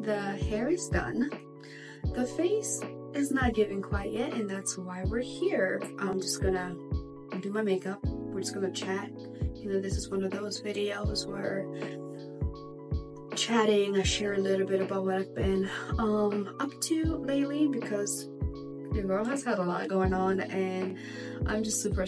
The hair is done. The face is not giving quite yet, and that's why we're here. I'm just gonna do my makeup. We're just gonna chat. You know, this is one of those videos where chatting, I share a little bit about what I've been up to lately, because your girl has had a lot going on, and I'm just super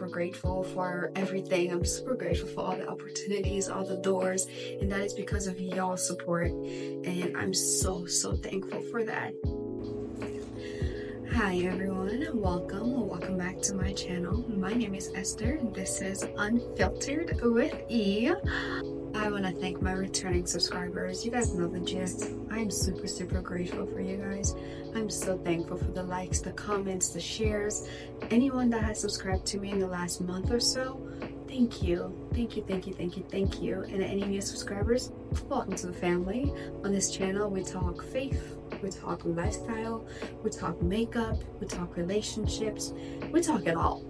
grateful for everything. I'm super grateful for all the opportunities, all the doors, and that is because of y'all's support, and I'm so thankful for that. Hi everyone, welcome back to my channel. My name is Esther, and this is Unfiltered with E. I want to thank my returning subscribers. You guys know the gist. I'm super grateful for you guys. I'm so thankful for the likes, the comments, the shares. Anyone that has subscribed to me in the last month or so, thank you. Thank you. And any new subscribers, welcome to the family. On this channel, we talk faith, we talk lifestyle, we talk makeup, we talk relationships, we talk it all.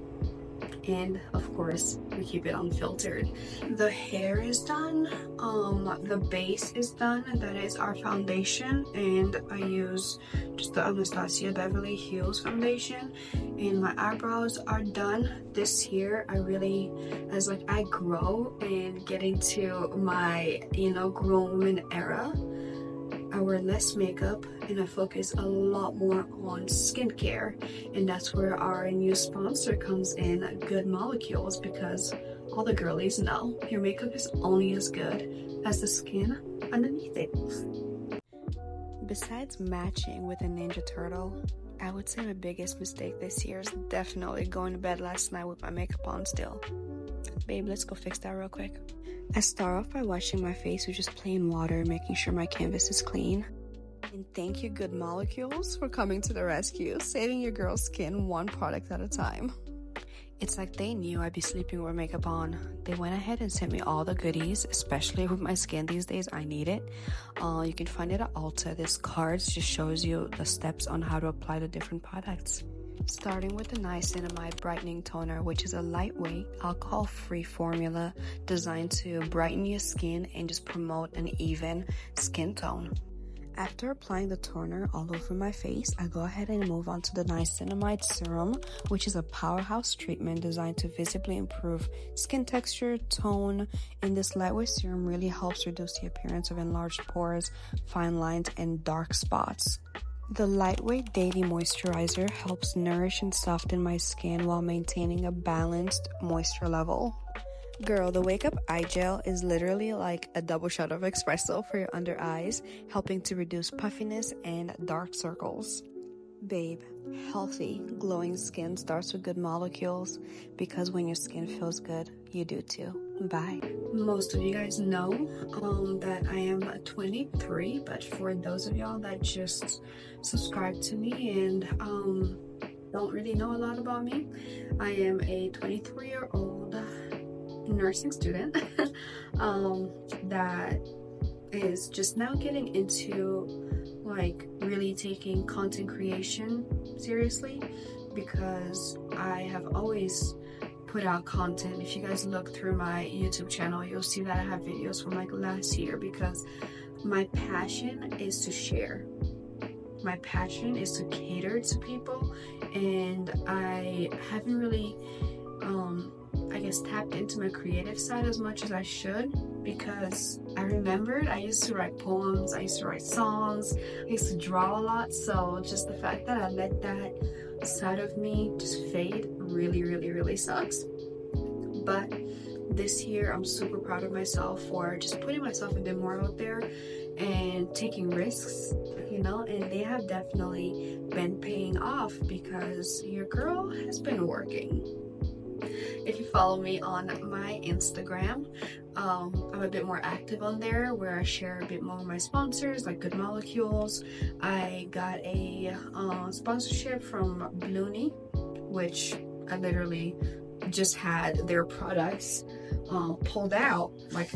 And of course, we keep it unfiltered. The hair is done, the base is done, that is our foundation, and I use just the Anastasia Beverly Hills foundation, and my eyebrows are done. This year I really, as like I grow and get into my, grown woman era, I wear less makeup and I focus a lot more on skincare, and that's where our new sponsor comes in, Good Molecules, because all the girlies know your makeup is only as good as the skin underneath it. Besides matching with a Ninja Turtle, I would say my biggest mistake this year is definitely going to bed last night with my makeup on still. Babe, let's go fix that real quick. I start off by washing my face with just plain water, making sure my canvas is clean. And thank you, Good Molecules, for coming to the rescue, saving your girl's skin one product at a time. It's like they knew I'd be sleeping with makeup on. They went ahead and sent me all the goodies, especially with my skin these days. I need it. You can find it at Ulta. This card just shows you the steps on how to apply the different products. Starting with the Niacinamide Brightening Toner, which is a lightweight, alcohol-free formula designed to brighten your skin and just promote an even skin tone. After applying the toner all over my face, I go ahead and move on to the Niacinamide Serum, which is a powerhouse treatment designed to visibly improve skin texture, tone, and this lightweight serum really helps reduce the appearance of enlarged pores, fine lines, and dark spots. The lightweight daily moisturizer helps nourish and soften my skin while maintaining a balanced moisture level. Girl, the Wake Up Eye Gel is literally like a double shot of espresso for your under eyes, helping to reduce puffiness and dark circles. Babe, healthy, glowing skin starts with Good Molecules, because when your skin feels good, you do too. Bye. Most of you guys know that I am 23, but for those of y'all that just subscribe to me and don't really know a lot about me, I am a 23-year-old nursing student that is just now getting into like really taking content creation seriously, because I have always put out content. If you guys look through my YouTube channel, you'll see that I have videos from like last year, because my passion is to share. My passion is to cater to people, and I haven't really I guess tapped into my creative side as much as I should, because I remembered I used to write poems, I used to write songs, I used to draw a lot, so just the fact that I let that side of me just fade really sucks. But this year I'm super proud of myself for just putting myself a bit more out there and taking risks, and they have definitely been paying off, because your girl has been working. If you follow me on my Instagram, I'm a bit more active on there, where I share a bit more of my sponsors, like Good Molecules. I got a sponsorship from Bloony, which I literally just had their products pulled out. Like,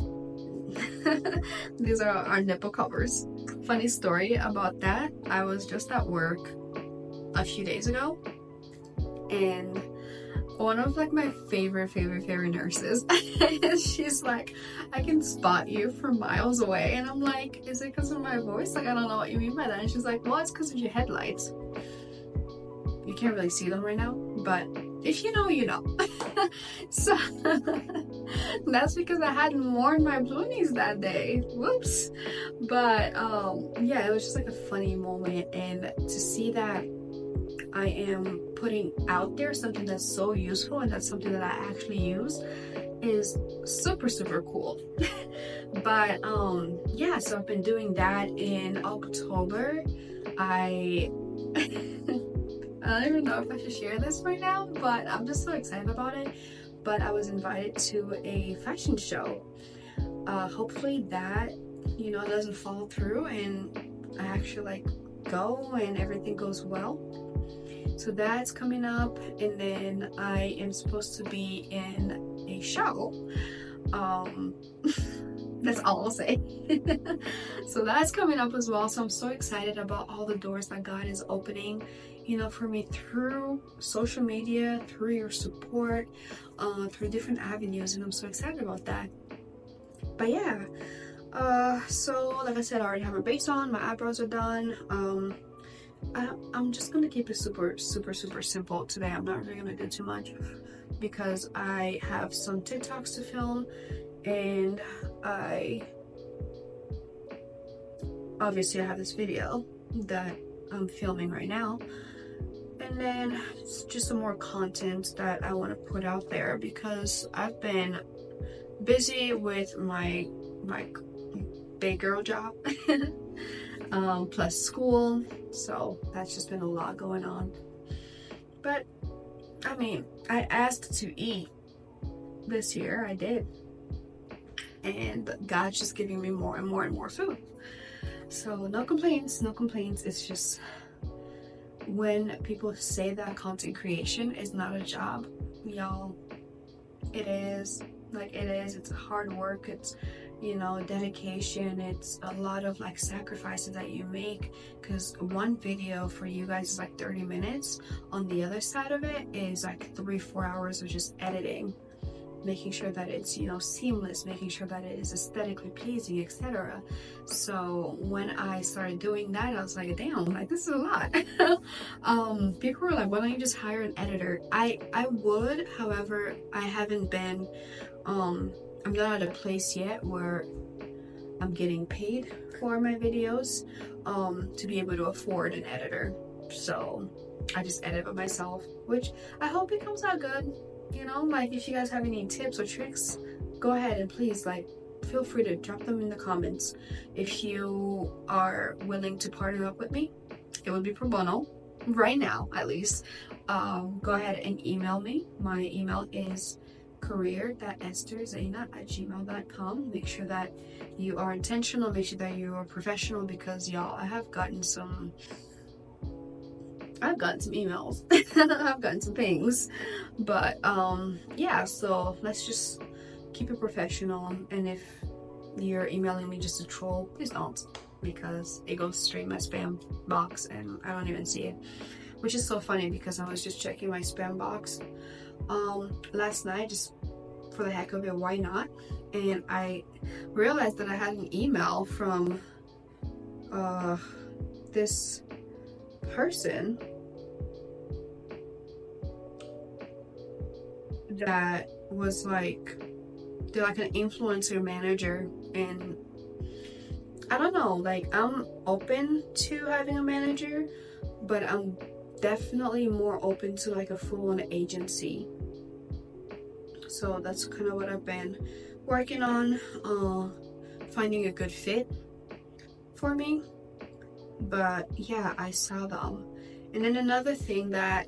these are our nipple covers. Funny story about that, I was just at work a few days ago, and one of like my favorite nurses. She's like, I can spot you from miles away, and I'm like, is it because of my voice? Like, I don't know what you mean by that. And she's like, well, it's because of your headlights. You can't really see them right now, but if you know, you know. So that's because I hadn't worn my bloonies that day. Whoops. But yeah, it was just like a funny moment, and to see that I am putting out there something that's so useful and that's something that I actually use is super cool. But yeah, so I've been doing that. In October, I I don't even know if I should share this right now, but I'm just so excited about it. But I was invited to a fashion show. Hopefully that, you know, doesn't fall through and I actually like go and everything goes well. So that's coming up, and then I am supposed to be in a show. That's all I'll say. So that's coming up as well. So I'm so excited about all the doors that God is opening, you know, for me through social media, through your support, through different avenues, and I'm so excited about that. But yeah, so like I said, I already have my base on, my eyebrows are done. I'm just gonna keep it super simple today. I'm not really gonna do too much because I have some TikToks to film, and obviously I have this video that I'm filming right now, and then it's just some more content that I want to put out there because I've been busy with my big girl job plus school, so that's just been a lot going on. But I mean, I asked to eat this year, I did, and God's just giving me more and more food. So no complaints. It's just when people say that content creation is not a job, y'all, it is. Like, it is. It's hard work. It's, you know, dedication. It's a lot of like sacrifices that you make, because one video for you guys is like 30 minutes. On the other side of it is like 3-4 hours of just editing, making sure that it's, you know, seamless, making sure that it is aesthetically pleasing, etc. So when I started doing that, I was like, damn, like this is a lot. People were like, why don't you just hire an editor? I would, however, I haven't been, I'm not at a place yet where I'm getting paid for my videos to be able to afford an editor. So I just edit it myself, which I hope it comes out good. You know, like if you guys have any tips or tricks, go ahead and please, like, feel free to drop them in the comments. If you are willing to partner up with me, it would be pro bono right now, at least. Go ahead and email me. My email is career.esterzena@gmail.com. Make sure that you are intentional, make sure that you are professional, because y'all, I've gotten some emails. I've gotten some things, but yeah, so let's just keep it professional. And if you're emailing me just to troll, please don't, because it goes straight in my spam box and I don't even see it, which is so funny because I was just checking my spam box last night, just for the heck of it, why not, and I realized that I had an email from this person that was like, they're like an influencer manager, and I don't know, like, I'm open to having a manager, but I'm definitely more open to like a full-on agency. So that's kind of what I've been working on, finding a good fit for me. But yeah, I saw them. And then another thing that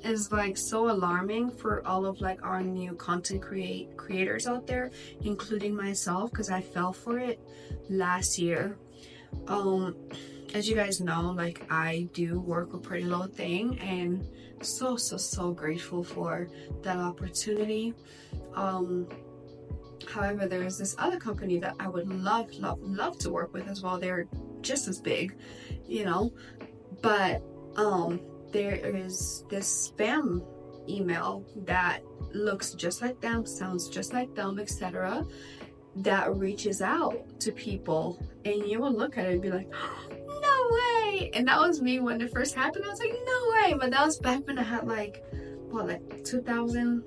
is like so alarming for all of like our new content creators out there, including myself, because I fell for it last year. As you guys know, like, I do work with Pretty Little Thing, and so grateful for that opportunity. However, there's this other company that I would love to work with as well. They're just as big, you know, but there is this spam email that looks just like them, sounds just like them, etc., that reaches out to people, and you will look at it and be like, no way. And that was me when it first happened. I was like, no way. But that was back when I had like 2,000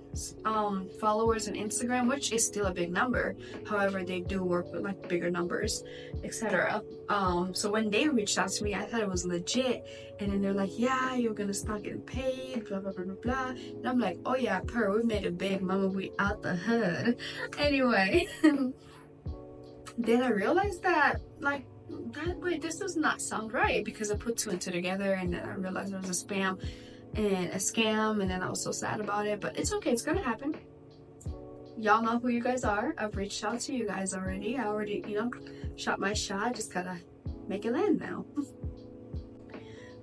followers on Instagram, which is still a big number. However, they do work with like bigger numbers, etc. So when they reached out to me, I thought it was legit. And then they're like, yeah, you're gonna start getting paid, blah blah blah blah blah. And I'm like, oh yeah, we made it big, mama, we out the hood. Anyway. Then I realized that like wait, this does not sound right, because I put two and two together, and then I realized it was a spam and a scam, and then I was so sad about it. But it's okay, it's gonna happen. Y'all know who you guys are. I've reached out to you guys already. I already, shot my shot. Just gotta make it land now.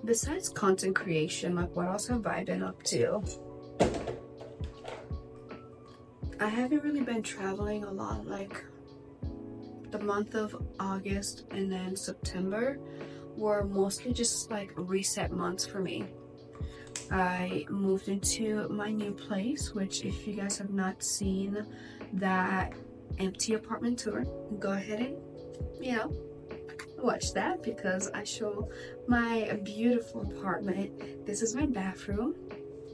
Besides content creation, like what else have I been up to? I haven't really been traveling a lot. Like the month of August and then September were mostly just like reset months for me. I moved into my new place, which if you guys have not seen that empty apartment tour, go ahead and watch that, because I show my beautiful apartment. This is my bathroom.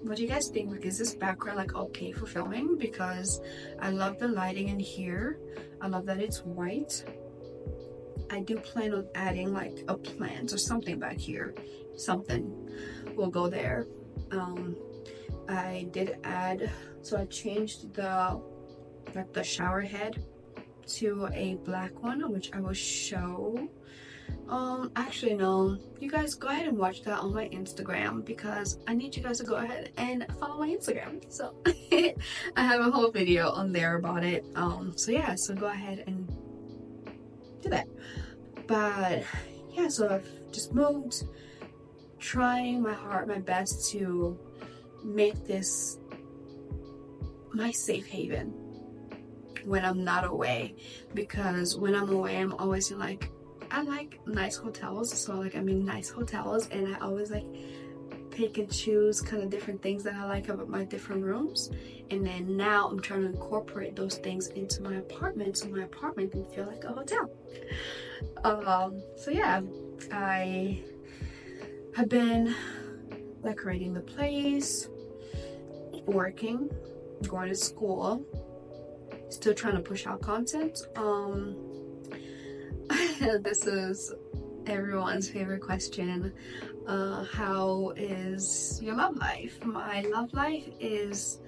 What do you guys think? Like, is this background like okay for filming? Because I love the lighting in here. I love that it's white. I do plan on adding like a plant or something back here. Something will go there. I did add, so I changed the shower head to a black one, which I will show. Actually no, you guys go ahead and watch that on my Instagram, because I need you guys to go ahead and follow my Instagram. So I have a whole video on there about it. So yeah, so go ahead and do that. But yeah, so I've just moved, trying my best to make this my safe haven when I'm not away, because when I'm away I'm always in like, I like nice hotels, so like I'm in nice hotels, and I always like pick and choose kind of different things that I like about my different rooms. And then now I'm trying to incorporate those things into my apartment, so my apartment can feel like a hotel. So yeah, I have been decorating the place, working, going to school, still trying to push out content. This is everyone's favorite question. How is your love life? My love life is,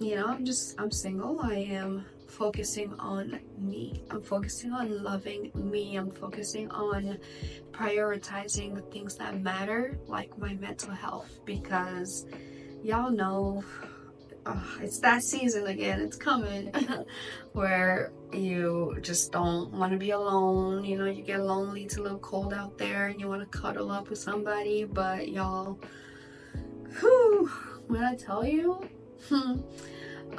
I'm single. I am focusing on me. I'm focusing on loving me. I'm focusing on prioritizing the things that matter, like my mental health, because y'all know it's that season again. It's coming where you just don't want to be alone. You get lonely, it's a little cold out there, and you want to cuddle up with somebody. But y'all, when I tell you,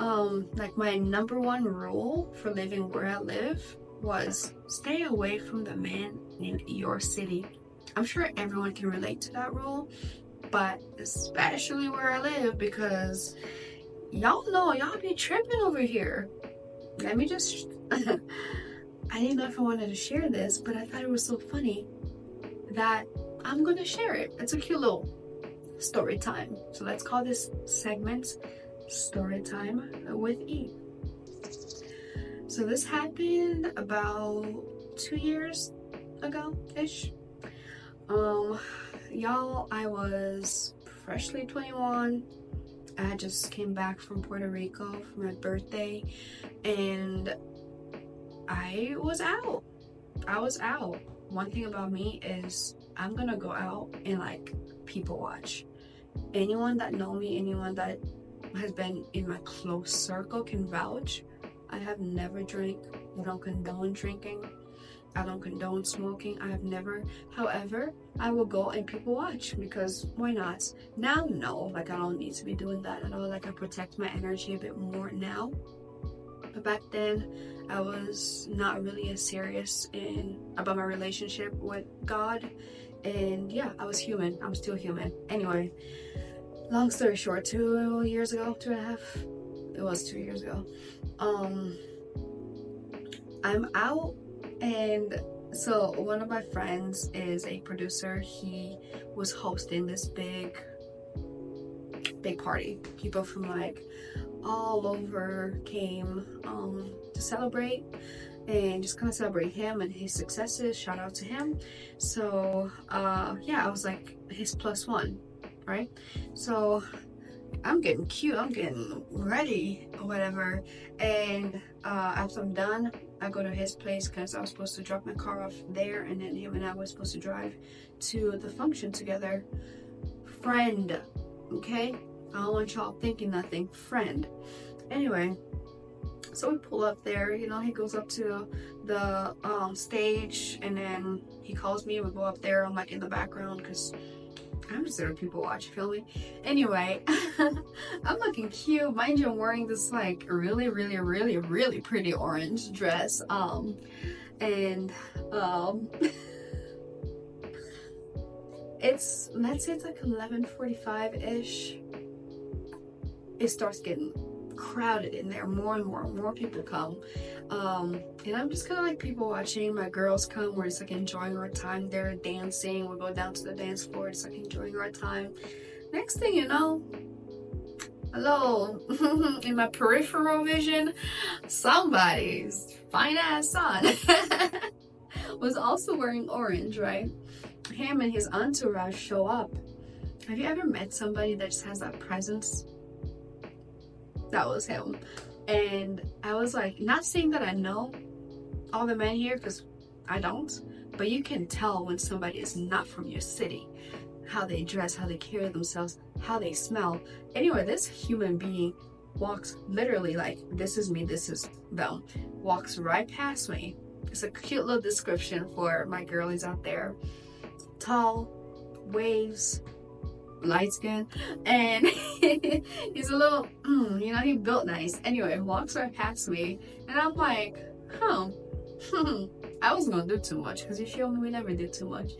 like my number one rule for living where I live was stay away from the man in your city. I'm sure everyone can relate to that rule, but especially where I live, because y'all know y'all be tripping over here. Let me just I didn't know if I wanted to share this, but I thought it was so funny that I'm gonna share it. It's a cute little story time. So let's call this segment Story Time with E. So this happened about 2 years ago ish. Y'all, I was freshly 21. I just came back from Puerto Rico for my birthday, and I was out. One thing about me is I'm gonna go out and like people watch. Anyone that know me, anyone that has been in my close circle can vouch. I have never drank. I don't condone drinking. I don't condone smoking. I have never. However, I will go and people watch, because why not? Now, no, like I don't need to be doing that at all. Like I protect my energy a bit more now. But back then, I was not really as serious about my relationship with God. And yeah, I was human. I'm still human. Anyway, Long story short, 2 years ago, 2.5, it was 2 years ago. I'm out, and so one of my friends is a producer. He was hosting this big party. People from like all over came to celebrate and just kind of celebrate him and his successes. Shout out to him. So yeah, I was like his plus one, right? So I'm getting cute, I'm getting ready or whatever, and after I'm done, I go to his place because I was supposed to drop my car off there, and then him and I were supposed to drive to the function together. Friend, okay? I don't want y'all thinking nothing. Friend. Anyway, so we pull up there, you know, he goes up to the stage, and then he calls me, we go up there. I'm like in the background because I'm just there to people watch, feel me? Anyway, I'm looking cute. Mind you, I'm wearing this like really pretty orange dress. It's, let's say it's like 11:45-ish. It starts getting crowded in there. More and more people come. And I'm just kind of like people watching. My girls come, we're just like enjoying our time. They're dancing, we'll go down to the dance floor, just like enjoying our time. Next thing you know, hello, in my peripheral vision, somebody's fine ass son was also wearing orange, right? Him and his entourage show up. Have you ever met somebody that just has that presence? That was him. And I was like, not saying that I know all the men here, because I don't, but you can tell when somebody is not from your city. How they dress, how they carry themselves, how they smell. Anyway, this human being walks literally like, this is me, this is them. Walks right past me. It's a cute little description for my girlies out there. Tall, waves, light skin, and he's a little, you know, he built nice. Anyway, walks right past me, and I'm like, huh, I wasn't gonna do too much, because you feel me, we never did too much.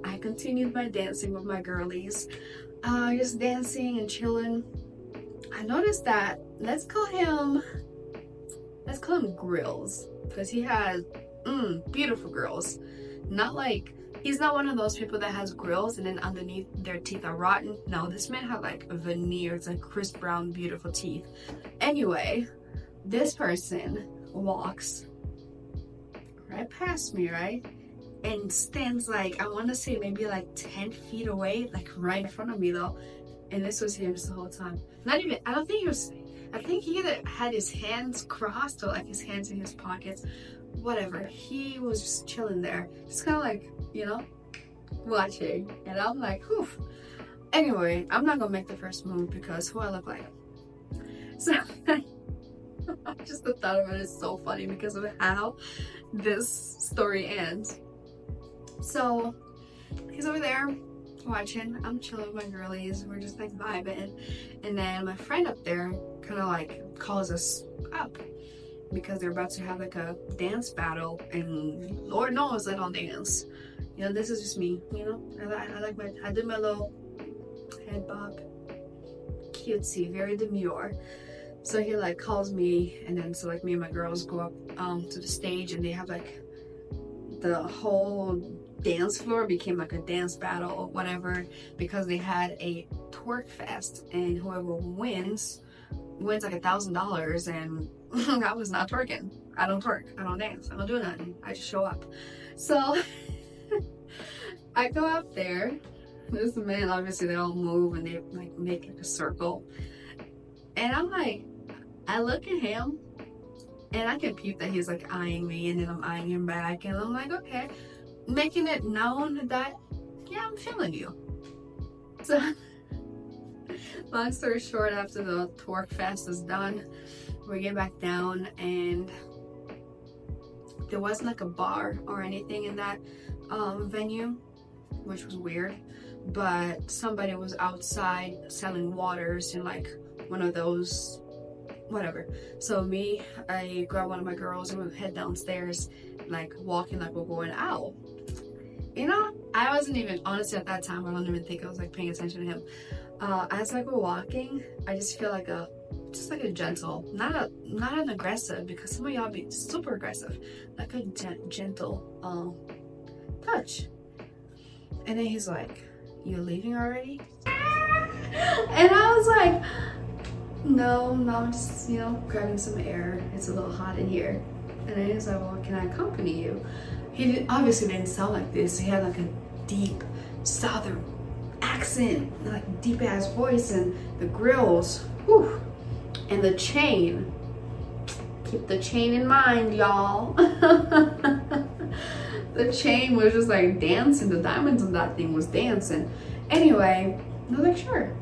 I continued my dancing with my girlies, just dancing and chilling. I noticed that, let's call him Grills, because he has beautiful grills. Not like, he's not one of those people that has grills and then underneath their teeth are rotten. No, this man had like veneers, like crisp brown beautiful teeth. Anyway, this person walks right past me, right, and stands like, I want to say maybe like 10 feet away, like right in front of me though. And this was him just the whole time. Not even, I don't think he was, I think he either had his hands crossed or like his hands in his pockets, whatever. He was just chilling there, just kind of like, you know, watching. And I'm like, whew. Anyway, I'm not gonna make the first move because who I look like. So just the thought of it is so funny because of how this story ends. So he's over there watching, I'm chilling with my girlies, we're just like vibing, and then my friend up there kind of like calls us up because they're about to have like a dance battle, and Lord knows I don't dance, you know, this is just me, you know, I did my little head bob, cutesy, very demure. So he like calls me, and then so like me and my girls go up to the stage, and they have like the whole dance floor became like a dance battle or whatever, because they had a twerk fest, and whoever wins like $1,000. And I was not twerking. I don't twerk, I don't dance, I don't do nothing, I just show up. So I go up there, this man, obviously they all move and they like make like a circle, and I'm like, I look at him and I can peep that he's like eyeing me, and then I'm eyeing him back, and I'm like, okay, making it known that, yeah, I'm feeling you. So long story short, after the twerk fest is done, we get back down, and there wasn't like a bar or anything in that venue, which was weird, but somebody was outside selling waters in like one of those whatever. So I grab one of my girls and we head downstairs, like walking like we're going out. You know, I wasn't even, honestly at that time, I don't even think I was like paying attention to him. as like we're walking, I just feel like just like a gentle, not an aggressive, because some of y'all be super aggressive, like a gentle touch. And then he's like, "You're leaving already?" And I was like, no, I'm just, you know, grabbing some air. It's a little hot in here. And then he's like, "Well, can I accompany you?" He obviously didn't sound like this. He had like a deep southern accent, like deep ass voice, and the grills, whew, and the chain. Keep the chain in mind, y'all. The chain was just like dancing. The diamonds on that thing was dancing. Anyway, I was like, sure.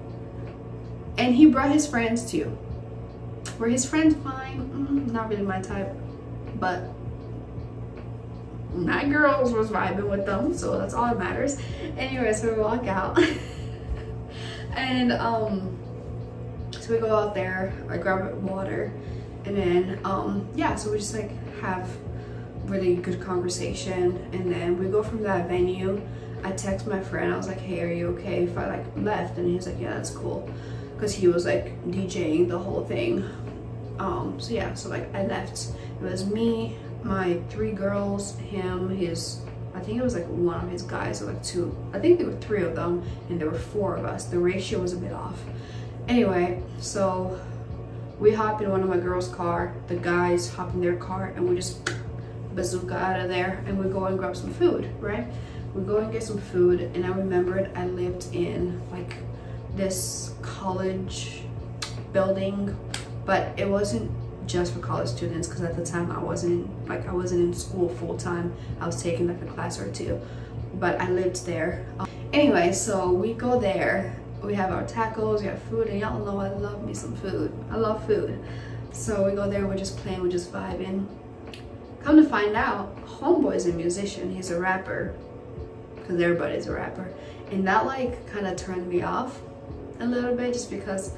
And he brought his friends too. Were his friends fine? Not really my type, but my girls was vibing with them, so that's all that matters. Anyway, so we walk out. And so we go out there, I grab water, and then yeah, so we just like have really good conversation. And then we go from that venue. I text my friend, I was like, "Hey, are you okay if I like left?" And he's like, "Yeah, that's cool," because he was like DJing the whole thing. So yeah, so like I left. It was me, my 3 girls, him, I think it was like one of his guys, or like 2, I think there were 3 of them, and there were 4 of us. The ratio was a bit off. Anyway, so we hop in one of my girls' car, the guys hop in their car, and we just bazooka out of there, and we go and grab some food, right? We go and get some food, and I remembered I lived in like this college building, but it wasn't just for college students, because at the time I wasn't in school full time. I was taking like a class or 2, but I lived there. Anyway, so we go there, we have our tacos, we have food, and y'all know I love me some food. I love food. So we go there, we're just playing, we're just vibing. Come to find out, homeboy's a musician, he's a rapper, because everybody's a rapper. And that like kind of turned me off a little bit, just because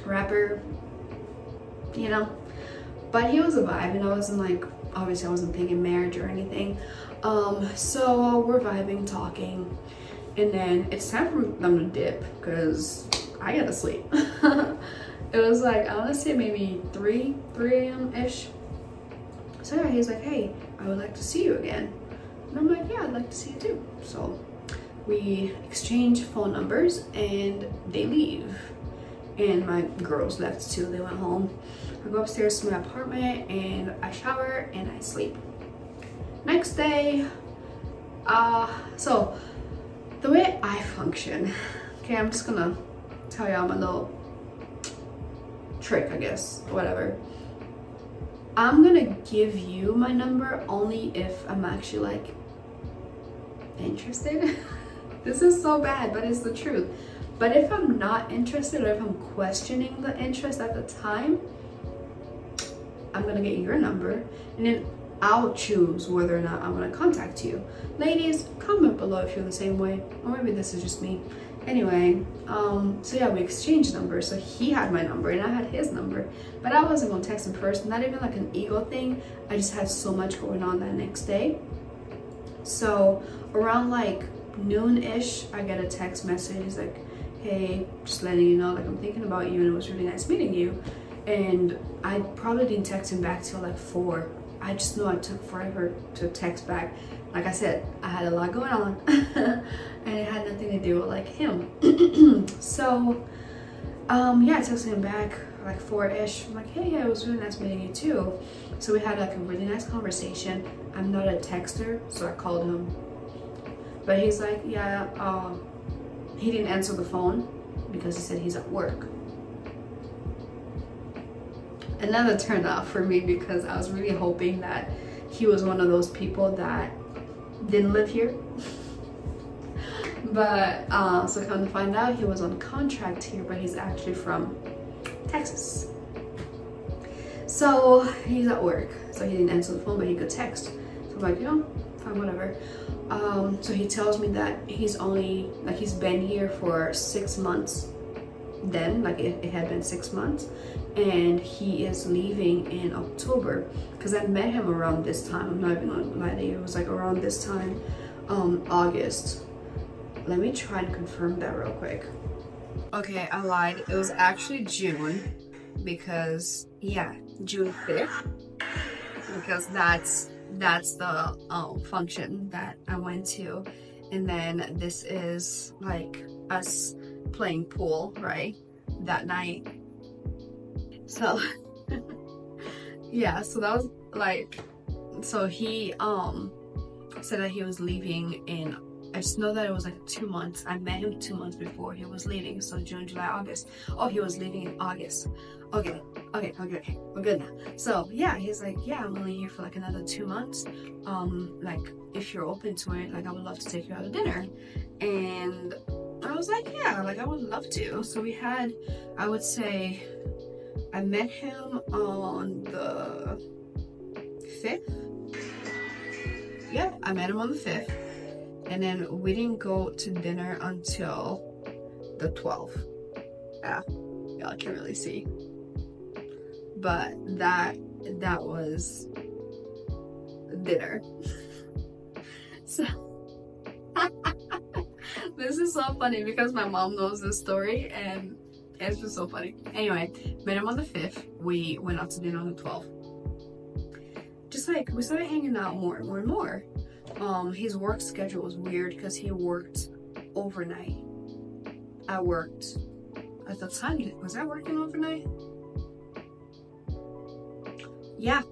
rapper, you know. But he was a vibe, and I wasn't like, obviously I wasn't thinking marriage or anything. So we're vibing, talking, and then it's time for them to dip, because I gotta sleep. It was like, I want to say maybe 3 a.m. ish. So yeah, he's like, "Hey, I would like to see you again." And I'm like, "Yeah, I'd like to see you too." So we exchange phone numbers, and they leave. And my girls left too, they went home. I go upstairs to my apartment, and I shower, and I sleep. Next day, so the way I function, okay, I'm just gonna tell y'all my little trick, I guess, whatever. I'm gonna give you my number only if I'm actually like interested. This is so bad, but it's the truth. But if I'm not interested, or if I'm questioning the interest at the time, I'm gonna get your number, and then I'll choose whether or not I'm gonna contact you. Ladies, comment below if you're the same way, or maybe this is just me. Anyway, so yeah, we exchanged numbers. So he had my number and I had his number, but I wasn't gonna text him first. Not even like an ego thing. I just had so much going on that next day. So around like noon-ish, I get a text message like, "Hey, just letting you know, like I'm thinking about you, and it was really nice meeting you." And I probably didn't text him back till like 4. I just know I took forever to text back. Like I said, I had a lot going on. And it had nothing to do with like him. So yeah, I texted him back like 4-ish. I'm like, "Hey, yeah, it was really nice meeting you too." So we had like a really nice conversation. I'm not a texter, so I called him, but he's like, yeah, he didn't answer the phone because he said he's at work. Another turn off for me, because I was really hoping that he was one of those people that didn't live here. But so come to find out, he was on contract here, but he's actually from Texas. So he's at work, so he didn't answer the phone, but he could text. So I'm like, you know, fine, whatever. So he tells me that he's only, like, he's been here for 6 months. Then, like, it had been 6 months, and he is leaving in October. Because I met him around this time. I'm not even gonna lie to you, it was like around this time, August. Let me try and confirm that real quick. Okay, I lied. It was actually June because, yeah, June 5th. Because that's the function that I went to. And then this is like us playing pool, right? That night. So yeah, so that was like, so he said that he was leaving in, I just know that it was like 2 months. I met him 2 months before he was leaving. So June, July, August. Oh, he was leaving in August. Okay, we're good now. So yeah, he's like, yeah, I'm only here for like another 2 months. Like if you're open to it, like I would love to take you out to dinner. And I was like, yeah, like I would love to. So we had, I would say, I met him on the 5th. Yeah, I met him on the 5th. And then we didn't go to dinner until the 12th. Yeah, y'all can really see. But that was dinner. So this is so funny because my mom knows this story and it's just so funny. Anyway, met him on the 5th. We went out to dinner on the 12th. Just like we started hanging out more and more and more. His work schedule was weird because he worked overnight. I worked at the time. Was I working overnight? Yeah,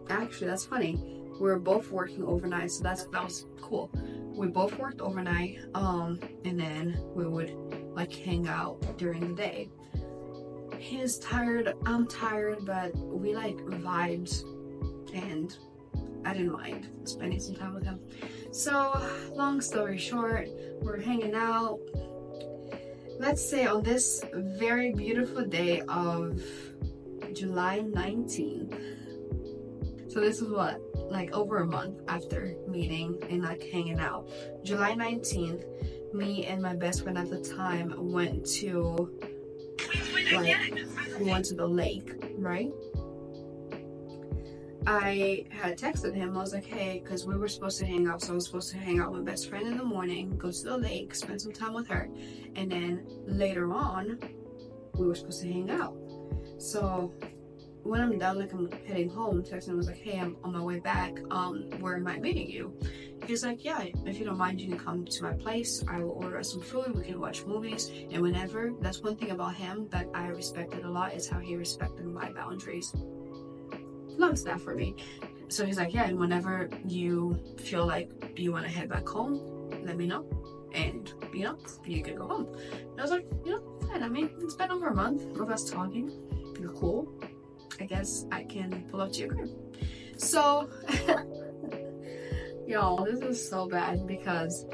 actually, that's funny. We were both working overnight, so that was cool. We both worked overnight, and then we would like hang out during the day. He's tired, I'm tired, but we like vibed, and I didn't mind spending some time with him. So, long story short, we're hanging out. Let's say on this very beautiful day of July 19th. So this is what, like over a month after meeting and like hanging out. July 19th, me and my best friend at the time went to the lake, right? I had texted him. I was like, hey, because we were supposed to hang out. So I was supposed to hang out with my best friend in the morning, go to the lake, spend some time with her. And then later on, we were supposed to hang out. So when I'm done, like I'm heading home, texting him, was like, hey, I'm on my way back. Where am I meeting you? He's like, yeah, if you don't mind, you can come to my place. I will order us some food. We can watch movies. And whenever, that's one thing about him that I respected a lot, is how he respected my boundaries. Loves that for me. So he's like, yeah, and whenever you feel like you want to head back home, let me know, and you know, you can go home. And I was like, you know, fine. I mean, it's been over a month of us talking. You're cool. I guess I can pull up to your crib. So y'all, this is so bad because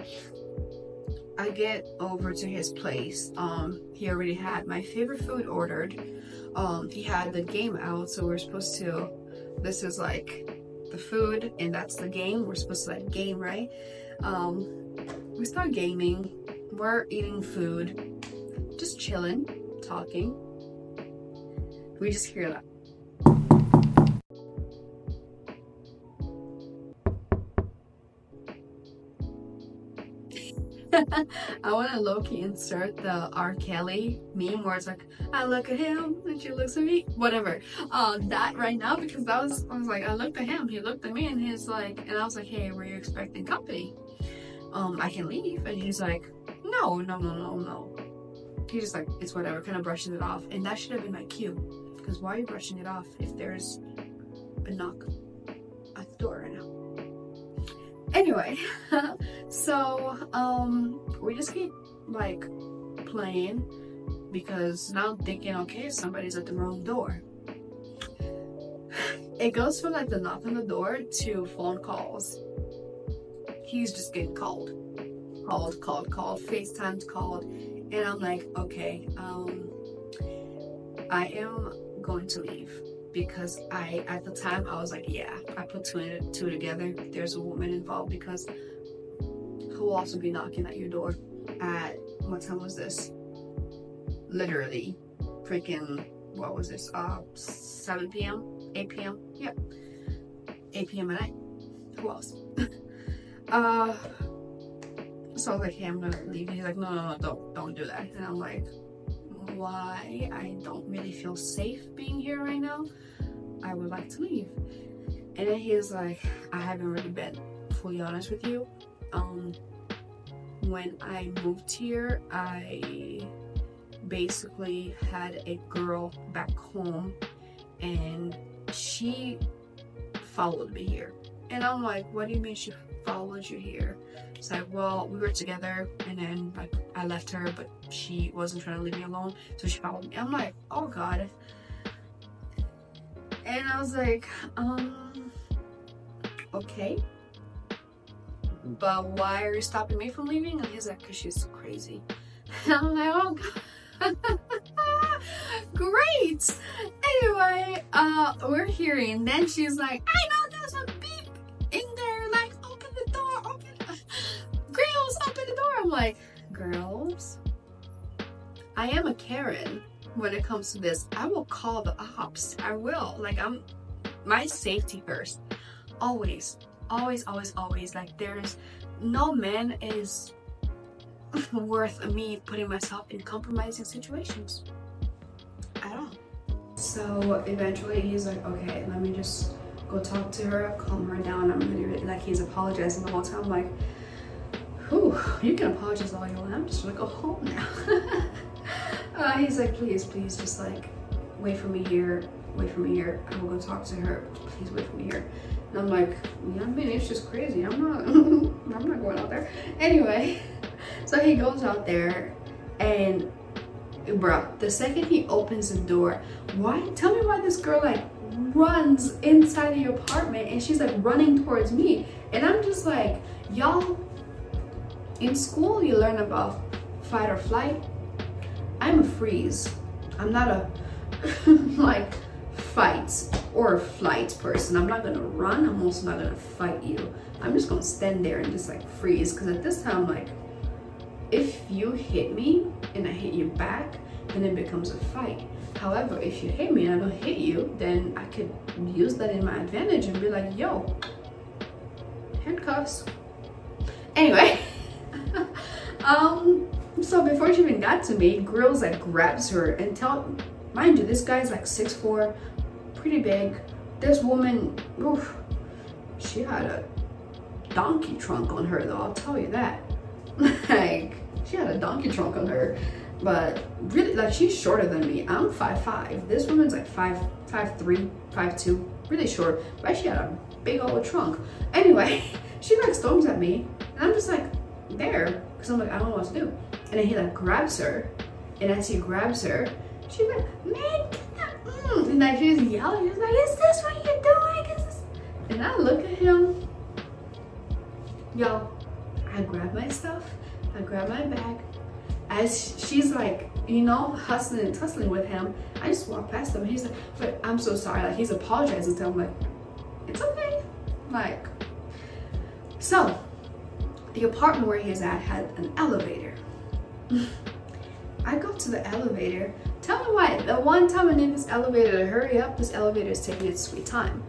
I get over to his place. He already had my favorite food ordered. He had the game out, so we're supposed to, this is like the food and that's the game. We're supposed to like game, right? We start gaming, we're eating food, just chilling, talking. We just hear that. I want to low-key insert the R. Kelly meme where it's like, I look at him and she looks at me, whatever. That right now, because I was like, I looked at him, he looked at me, and he's like, and I was like, hey, were you expecting company? I can leave. And he's like, no. He just like, it's whatever, kind of brushes it off. And that should have been my cue, because why are you brushing it off if there's a knock at the door right now? Anyway, so we just keep like playing, because now I'm thinking, okay, somebody's at the wrong door. It goes from like the knock on the door to phone calls. He's just getting called, FaceTime's called, and I'm like, okay, I am going to leave. Because at the time, I was like, yeah, I put two and two together. There's a woman involved, because who will also be knocking at your door at, what time was this? Literally, freaking, what was this? 7 p.m., 8 p.m. Yep, 8 p.m. at night. Who else? So I was like, hey, I'm gonna leave. He's like, no, don't do that. And I'm like, why? I don't really feel safe being here right now. I would like to leave. And then he's like, I haven't really been fully honest with you. When I moved here, I basically had a girl back home and she followed me here. And I'm like, what do you mean she followed you here? It's like, well, we were together and then like I left her, but she wasn't trying to leave me alone, so she followed me. I'm like, oh God. And I was like, okay, but why are you stopping me from leaving? And he's like, because she's crazy. And I'm like, oh God. Great. Anyway, we're hearing. Then she's like, I know there's a beep in there. Like, open the door. Girls, open the door. I'm like, girls, I am a Karen when it comes to this. I will call the ops. I will. Like, I'm my safety first. Always. Like, there's no man is worth me putting myself in compromising situations at all. So eventually he's like, okay, let me just go talk to her, calm her down. I'm really like, he's apologizing the whole time. I'm like, whew, you can apologize all you want. I'm just gonna go home now. He's like, please, just like wait for me here. I will go talk to her. Please wait for me here. And I'm like, yeah, I mean, it's just crazy. I'm not going out there. Anyway, so he goes out there and bruh, the second he opens the door, tell me why this girl like runs inside the apartment and she's like running towards me. And I'm just like, y'all, in school you learn about fight or flight. I'm a freeze. I'm not a like fight or flight person. I'm not gonna run. I'm also not gonna fight you. I'm just gonna stand there and just like freeze, because at this time, like, if you hit me and I hit you back, then it becomes a fight. However, if you hit me and I don't hit you, then I could use that in my advantage and be like, yo, handcuffs. Anyway, so before she even got to me, Grills like grabs her and mind you, this guy's like 6'4", pretty big. This woman, oof, she had a donkey trunk on her though, I'll tell you that. Like, she had a donkey trunk on her. But really, like, she's shorter than me. I'm 5'5". This woman's like 5'3", 5'2", really short, but she had a big old trunk. Anyway, she like storms at me and I'm just like there, because I'm like, I don't know what to do. And then he like grabs her, and as he grabs her, she's like, man, and like she's yelling, she's like, is this what you're doing? Is this? And I look at him, yo, I grab my stuff, I grab my bag. As she's like, you know, hustling and tussling with him, I just walk past him. He's like, but I'm so sorry. Like, he's apologizing to him. I'm like, it's okay. Like, so the apartment where he's at had an elevator. I go to the elevator. Tell me why. The one time I need this elevator to hurry up, this elevator is taking its sweet time.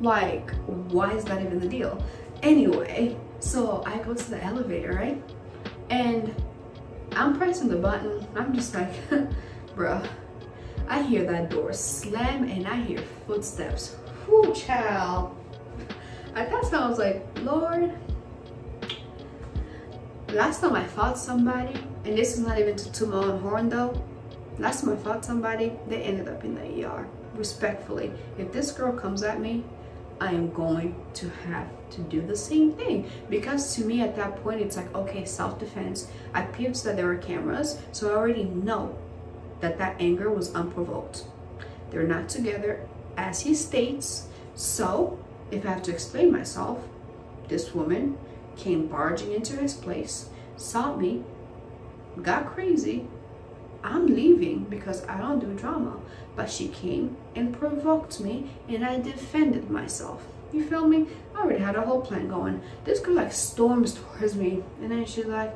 Like, why is that even the deal? Anyway, so I go to the elevator, right? And I'm pressing the button. I'm just like, bruh. I hear that door slam and I hear footsteps. Whoo, child. At that time I was like, Lord. Last time I fought somebody, and this is not even to toot my own horn though. Last time I fought somebody, they ended up in the ER. Respectfully, if this girl comes at me, I am going to have to do the same thing, because to me at that point it's like, okay, self-defense. I peeped that there were cameras, so I already know that that anger was unprovoked. They're not together as he states. So if I have to explain myself, this woman came barging into his place, saw me, got crazy. I'm leaving because I don't do drama, but she came and provoked me and I defended myself. You feel me? I already had a whole plan going. This girl like storms towards me and then she's like,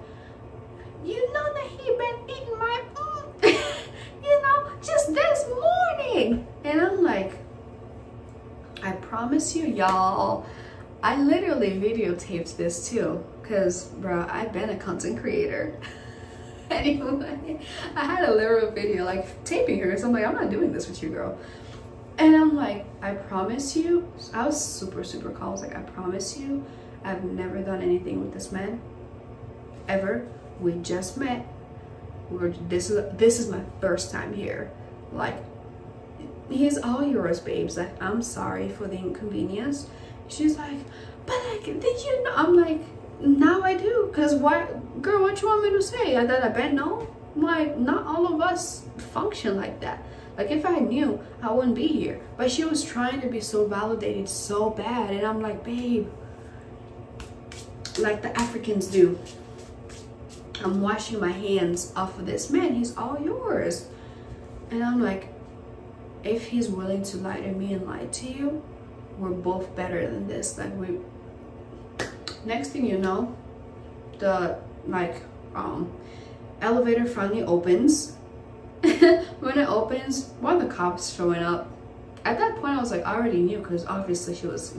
you know that he been eating my you know, just this morning. And I'm like, I promise you, y'all, I literally videotaped this too. because bro, I've been a content creator. Anyway, I had a literal video like taping her, so I'm like, I'm not doing this with you, girl. And I'm like, I promise you, I was super calm. I was like, I promise you, I've never done anything with this man ever. We just met. This is my first time here. Like, he's all yours, babes. Like, I'm sorry for the inconvenience. She's like, but like, did you know? I'm like, now I do. Cause what, girl, what you want me to say? That I bet no? Like, not all of us function like that. Like, if I knew, I wouldn't be here. But she was trying to be so validated so bad. And I'm like, babe, like the Africans do. I'm washing my hands off of this man. He's all yours. And I'm like, if he's willing to lie to me and lie to you, we're both better than this. Like, we, next thing you know, the like elevator finally opens. When it opens, one of the cops showing up. At that point I was like, I already knew, because obviously she was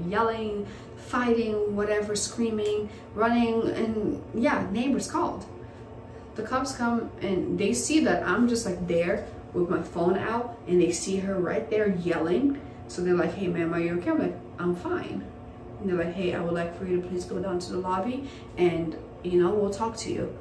yelling, fighting, whatever, screaming, running, and yeah, neighbors called. The cops come and they see that I'm just like there with my phone out, and they see her right there yelling. So they're like, hey ma'am, are you okay? I'm like, I'm fine. And they're like, hey, I would like for you to please go down to the lobby and, you know, we'll talk to you.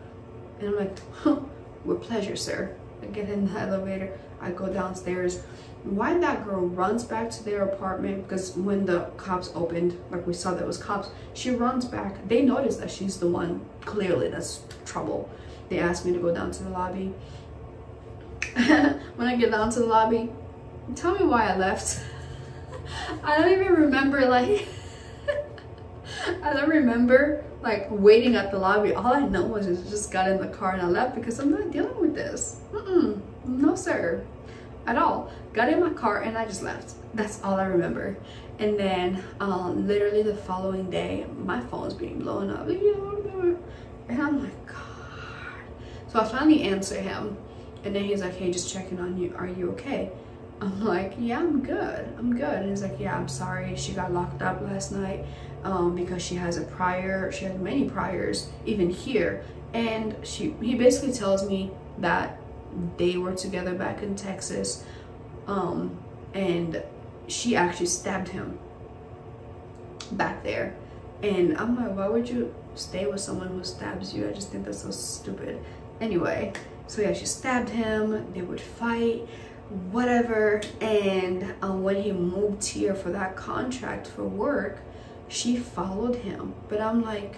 And I'm like, huh, with pleasure, sir. I get in the elevator, I go downstairs. Why that girl runs back to their apartment, because when the cops opened, like we saw that was cops, she runs back. They notice that she's the one, clearly that's trouble. They asked me to go down to the lobby. When I get down to the lobby, tell me why I left. I don't even remember, like, I don't remember like waiting at the lobby. All I know was I just got in the car and I left, because I'm not dealing with this. No sir, at all. Got in my car and I just left. That's all I remember. And then literally the following day, my phone's being blown up. And I'm like, God. So I finally answer him, and then he's like, hey, just checking on you. Are you okay? I'm like, yeah, I'm good. I'm good. And he's like, yeah, I'm sorry. She got locked up last night because she has a prior. She has many priors, even here. And he basically tells me that they were together back in Texas, and she actually stabbed him back there. And I'm like, why would you stay with someone who stabs you? I just think that's so stupid. Anyway, so yeah, she stabbed him. They would fight, whatever. And when he moved here for that contract for work, she followed him. But I'm like,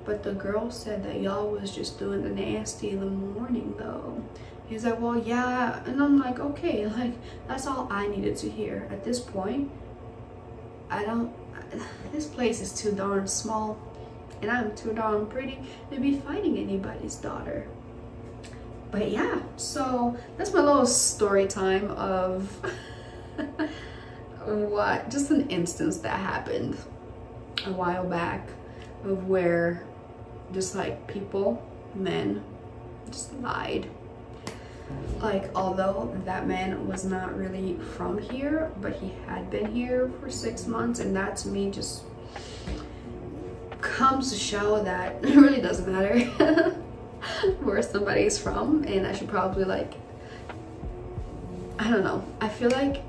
but the girl said that y'all was just doing the nasty in the morning though. He's like, well, yeah. And I'm like, okay, like, that's all I needed to hear. At this point, this place is too darn small, and I'm too darn pretty to be fighting anybody's daughter. But yeah, so that's my little story time of just an instance that happened a while back, of where just like people, men, just lied. Like, although that man was not really from here, but he had been here for 6 months, and that to me just comes to show that it really doesn't matter where somebody's from. And I should probably, like, I don't know, I feel like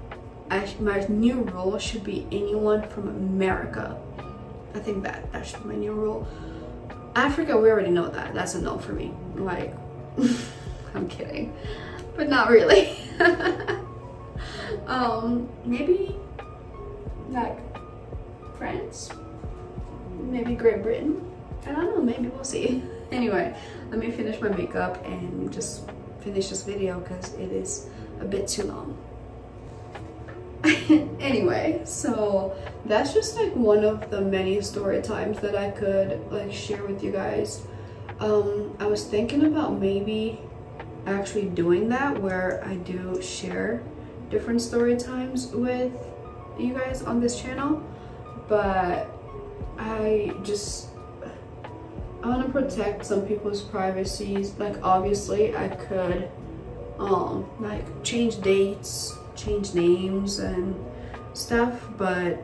my new rule should be anyone from America. I think that should be my new rule. Africa, we already know that. That's a no for me. Like, I'm kidding, but not really. Maybe like France, maybe Great Britain. I don't know, maybe we'll see. Anyway, let me finish my makeup and just finish this video because it is a bit too long. Anyway, so that's just like one of the many story times that I could like share with you guys. I was thinking about maybe actually doing that, where I do share different story times with you guys on this channel, but I want to protect some people's privacies. Like, obviously I could like change dates, change names and stuff, but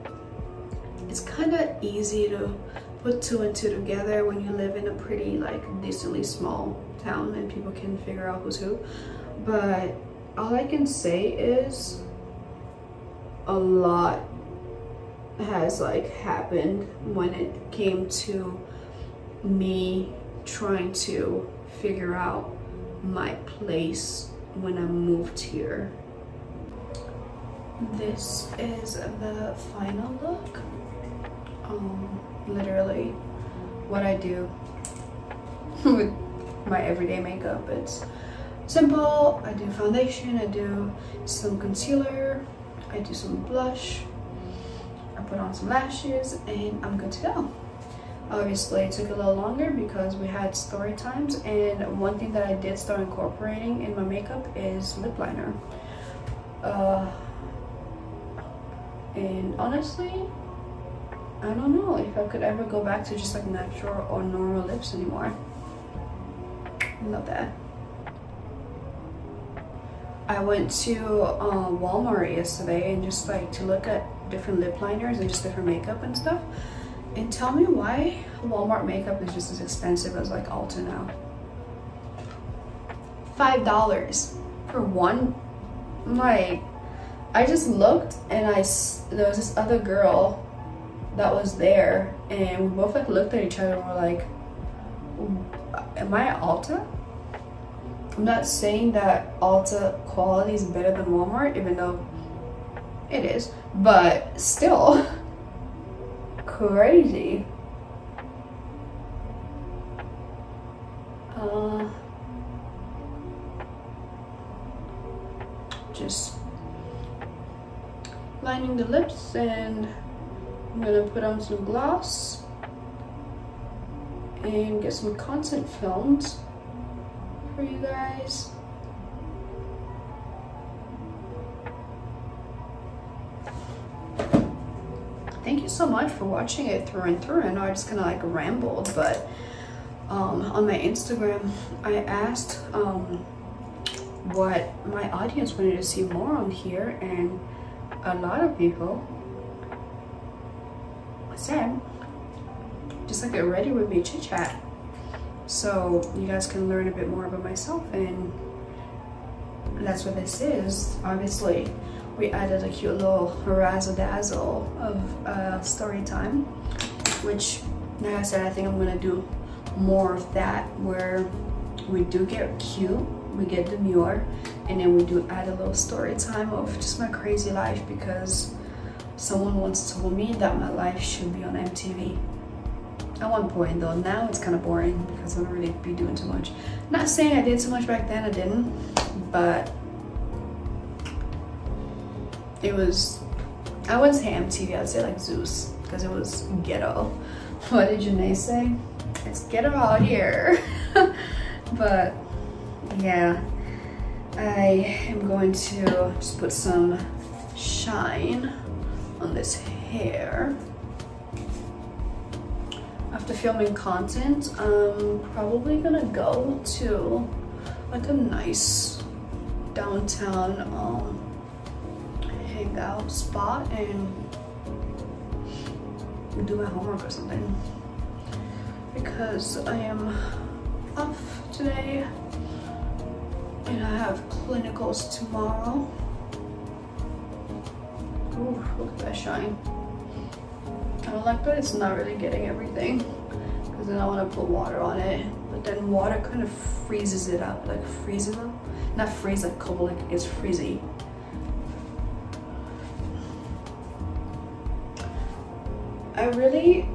it's kind of easy to put two and two together when you live in a pretty like decently small town and people can figure out who's who. But all I can say is a lot has like happened when it came to me trying to figure out my place when I moved here. This is the final look. Literally what I do with my everyday makeup. It's simple. I do foundation, I do some concealer, I do some blush, I put on some lashes, and I'm good to go. Obviously it took a little longer because we had story times, and one thing that I did start incorporating in my makeup is lip liner. And honestly, I don't know if I could ever go back to just like natural or normal lips anymore. Love that. I went to Walmart yesterday and just like to look at different lip liners and just different makeup and stuff. And tell me why Walmart makeup is just as expensive as like Ulta now. $5 for one. Like, I just looked and there was this other girl that was there, and we both like looked at each other and were like, am I at Ulta? I'm not saying that Ulta quality is better than Walmart, even though it is, but still crazy. Just lining the lips, and I'm gonna put on some gloss and get some content filmed for you guys. Thank you so much for watching it through and through. I know I just kind of like rambled, but on my Instagram I asked what my audience wanted to see more on here, and a lot of people said just like get ready with me chit chat, so you guys can learn a bit more about myself, and that's what this is. Obviously we added a cute little razzle dazzle of story time, which like I said, I think I'm gonna do more of that, where we do get cute, we get demure, and then we do add a little story time of just my crazy life, because someone once told me that my life should be on MTV. At one point though, now it's kind of boring because I don't really be doing too much. Not saying I did too much back then, I didn't, but it was, I wouldn't say MTV, I'd say like Zeus, because it was ghetto. What did Janae say? It's ghetto out here. But yeah, I am going to just put some shine on this hair. After filming content, I'm probably gonna go to like a nice downtown hangout spot and do my homework or something, because I am off today and I have clinicals tomorrow. Ooh, look at that shine. I don't like that it's not really getting everything, because then I want to put water on it, but then water kind of freezes it up, like freezes up, not freeze like cold, like it's freezy. I really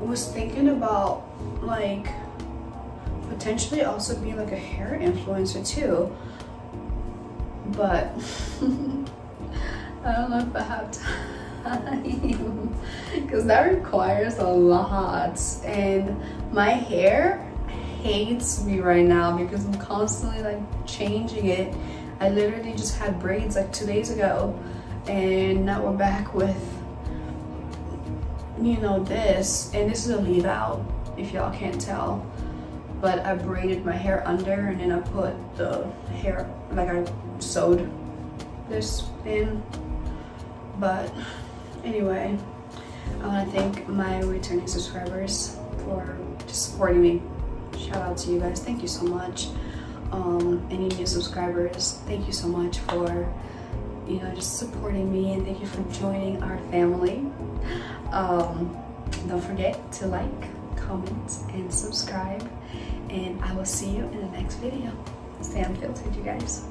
was thinking about like potentially also being like a hair influencer too, but I don't know if I have time, because that requires a lot, and my hair hates me right now because I'm constantly like changing it. I literally just had braids like 2 days ago, and now we're back with, you know, this, and this is a leave out if y'all can't tell, but I braided my hair under, and then I put the hair, like I sewed this in. But anyway, I want to thank my returning subscribers for just supporting me. Shout out to you guys. Thank you so much. Any new subscribers, thank you so much for, you know, just supporting me, and thank you for joining our family. Don't forget to like, comment, and subscribe, and I will see you in the next video. Stay unfiltered, you guys.